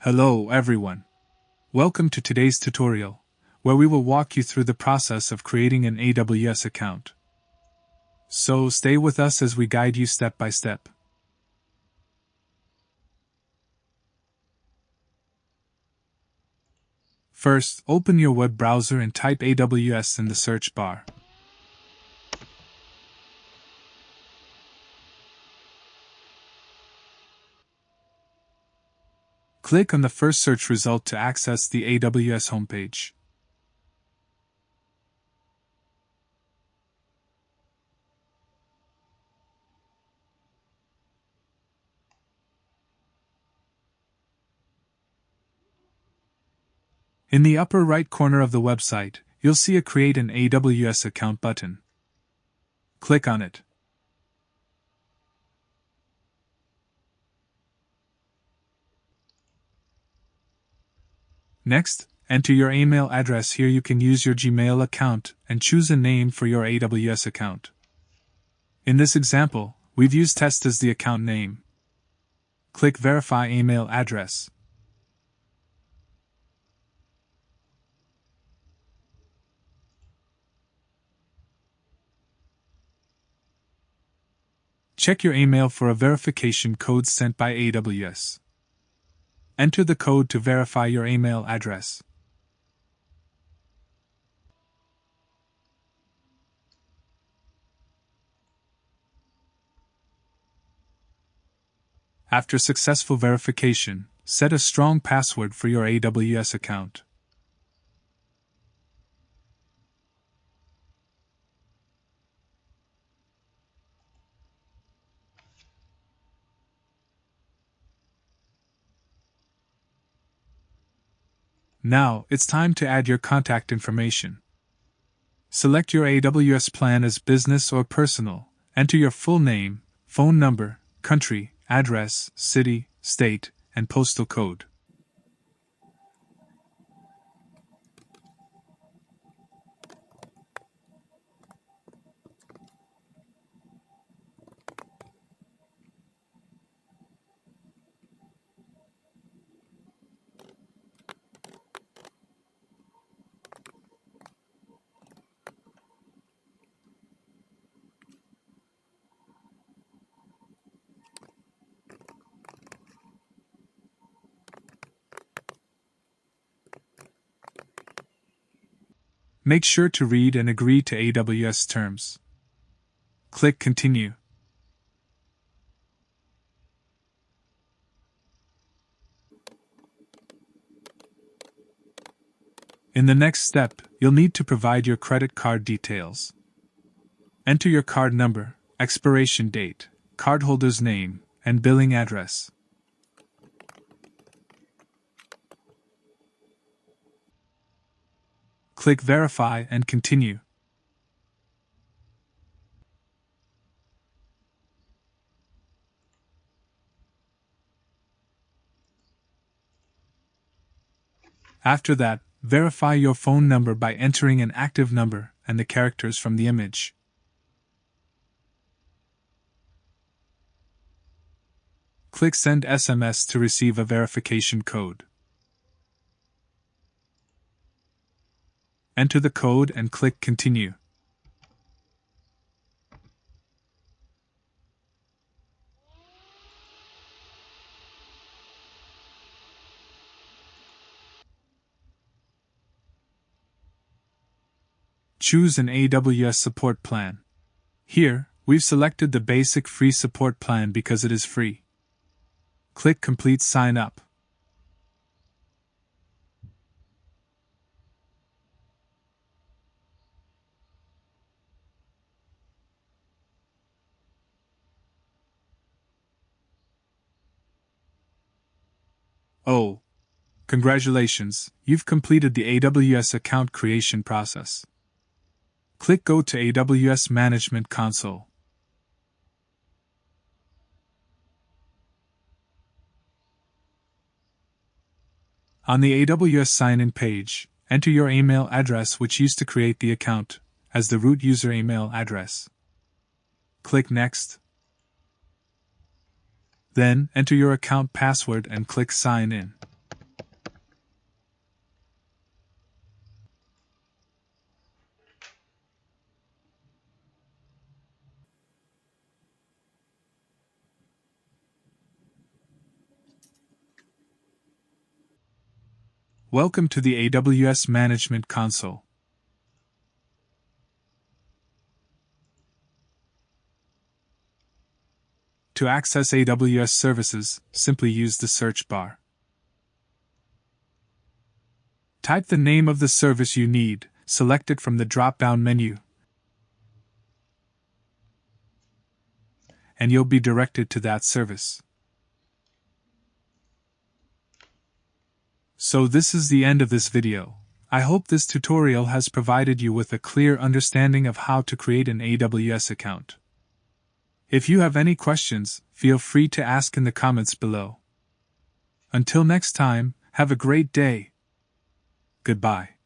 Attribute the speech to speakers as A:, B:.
A: Hello everyone. Welcome to today's tutorial, where we will walk you through the process of creating an AWS account. So stay with us as we guide you step by step. First, open your web browser and type AWS in the search bar. Click on the first search result to access the AWS homepage. In the upper right corner of the website, you'll see a Create an AWS Account button. Click on it. Next, enter your email address. Here you can use your Gmail account and choose a name for your AWS account. In this example, we've used test as the account name. Click Verify Email Address. Check your email for a verification code sent by AWS. Enter the code to verify your email address. After successful verification, set a strong password for your AWS account. Now, it's time to add your contact information. Select your AWS plan as business or personal. Enter your full name, phone number, country, address, city, state, and postal code. Make sure to read and agree to AWS terms. Click Continue. In the next step, you'll need to provide your credit card details. Enter your card number, expiration date, cardholder's name, and billing address. Click Verify and Continue. After that, verify your phone number by entering an active number and the characters from the image. Click Send SMS to receive a verification code. Enter the code and click Continue. Choose an AWS support plan. Here, we've selected the basic free support plan because it is free. Click Complete Sign Up. Oh, congratulations, you've completed the AWS account creation process. Click Go to AWS Management Console. On the AWS sign-in page, enter your email address which used to create the account as the root user email address. Click Next. Then, enter your account password and click Sign In. Welcome to the AWS Management Console. To access AWS services, simply use the search bar. Type the name of the service you need, select it from the drop-down menu, and you'll be directed to that service. So this is the end of this video. I hope this tutorial has provided you with a clear understanding of how to create an AWS account. If you have any questions, feel free to ask in the comments below. Until next time, have a great day. Goodbye.